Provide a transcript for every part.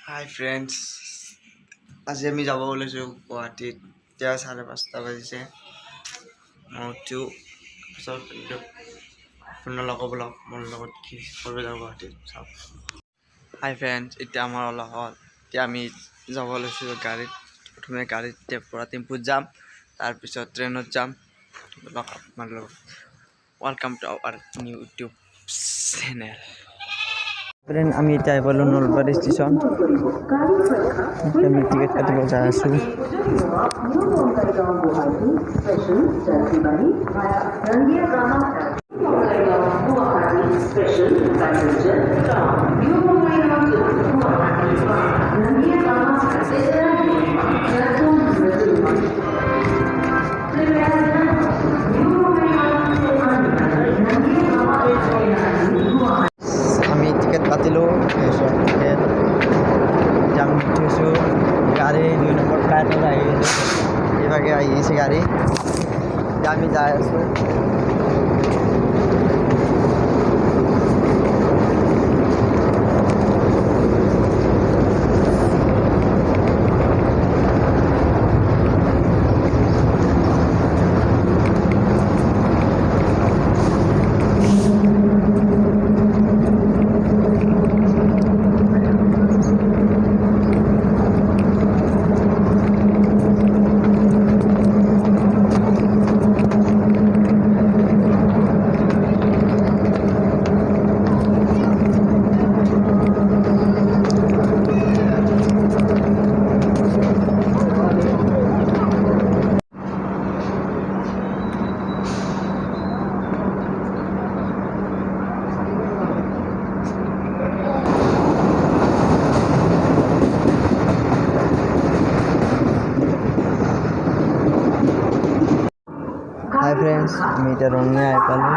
High friends, আজি আমি যাব ওলাইছোঁ গুৱাহাটীত। এতিয়া 5:30 বাজিছে। মই উঠোঁ পিছত আপোনাৰ লগৰ ব্লগ মোৰ লগত কি কৰিব যাওঁ গুৱাহাটীত চাওক। হাই ফ্ৰেণ্ডছ, এতিয়া আমাৰ ওলোৱা হ'ল। এতিয়া আমি যাব ওলাইছোঁ গাড়ীত। প্ৰথমে গাড়ীত পৰা টেম্পুত যাম, তাৰপিছত ট্ৰেইনত যাম। ব্লগ আপোনাৰ লগত welcome to our new YouTube channel. Friend, আমি এতিয়া আহি পালোঁ নলবাৰী ষ্টেচন। আমি টিকেট কাটিব যাই আছোঁ। আমি টিকেট কাটিলোঁ, টিকেট যাম উঠিছোঁ। গাড়ী 2 নম্বৰ ফ্লাইটত আহি আছোঁ। এইভাগে আহি আছে গাড়ী। এতিয়া আমি যাই আছোঁ। হাই ফ্ৰেণ্ডছ, আমি এতিয়া ৰঙিয়া আহি পালোঁ।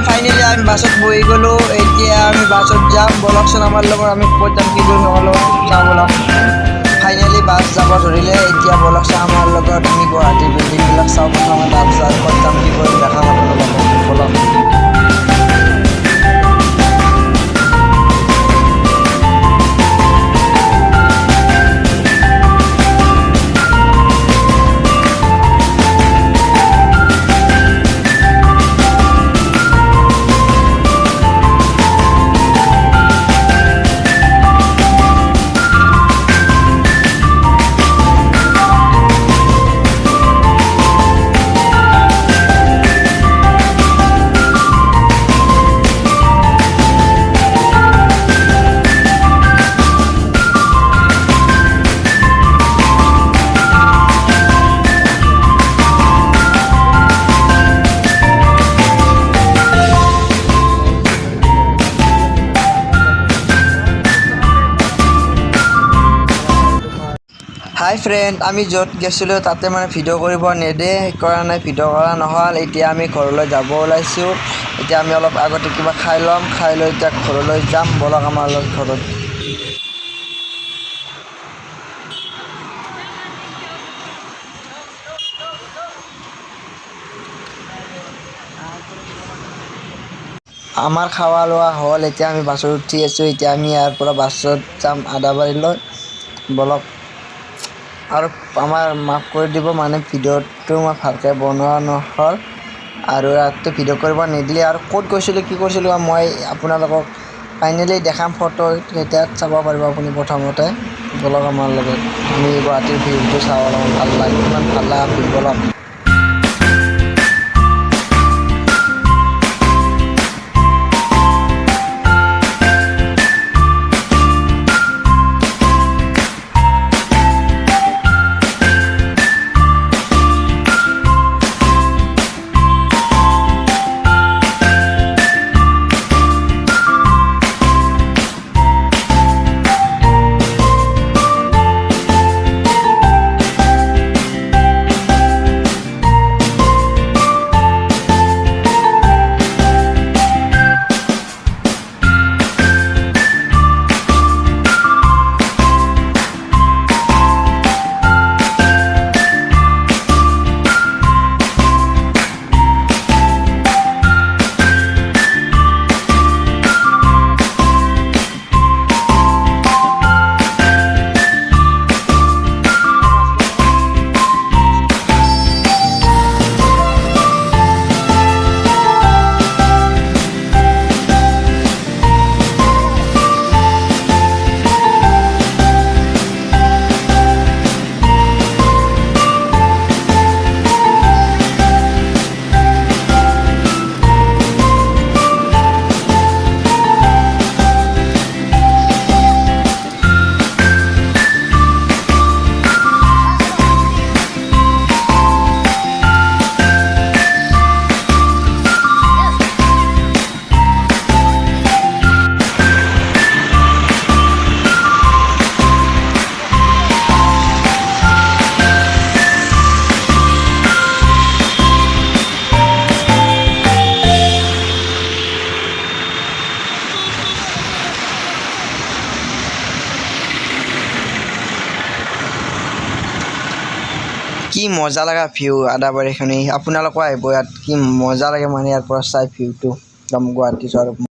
ফাইনেলি আমি বাছত বহি গ'লোঁ। এতিয়া আমি বাছত যাম। বলকচোন আমাৰ লগত, আমি ক'ত যাম কি কৰিম নহ'লেও চাওঁ বলক। ফাইনেলি বাছ যাব ধৰিলে। এতিয়া বলকচোন আমাৰ লগত আমি গুৱাহাটীৰ বিল্ডিংবিলাক চাওঁ প্ৰথমে, তাৰপিছত ক'ত যাম কি কৰিম দেখা পাব বলক। হাই ফ্ৰেণ্ড, আমি য'ত গৈছিলোঁ তাতে মানে ভিডিঅ' কৰিব নেদে, সেইকাৰণে ভিডিঅ' কৰা নহ'ল। এতিয়া আমি ঘৰলৈ যাব ওলাইছোঁ। এতিয়া আমি অলপ আগতে কিবা খাই ল'ম, খাই লৈ এতিয়া ঘৰলৈ যাম। বলক আমাৰ লগত ঘৰত। আমাৰ খাৱা লোৱা হ'ল। এতিয়া আমি বাছত উঠি আছোঁ। এতিয়া আমি ইয়াৰ পৰা বাছত যাম আদাবাৰীলৈ। বলক, আৰু আমাৰ মাফ কৰি দিব, মানে ভিডিঅ'টো মই ভালকৈ বনোৱা নহ'ল আৰু ইয়াততো ভিডিঅ' কৰিব নিদিলে। আৰু ক'ত গৈছিলোঁ কি কৰিছিলোঁ মই আপোনালোকক ফাইনেলি দেখাম ফটো, তেতিয়া চাব পাৰিব আপুনি প্ৰথমতে। বলক আমাৰ লগত, আমি গুৱাহাটীৰ ভিউটো চাওঁ, অলপমান ভাল লাগে, ইমান ভাল লগা বলক। মজা লগা ভিউ আদাবাৰীখনি আপোনালোকো আহিব ইয়াত কি মজা লাগে মানে ইয়াৰ পৰা চাই ভিউটো একদম গুৱাহাটী চহৰ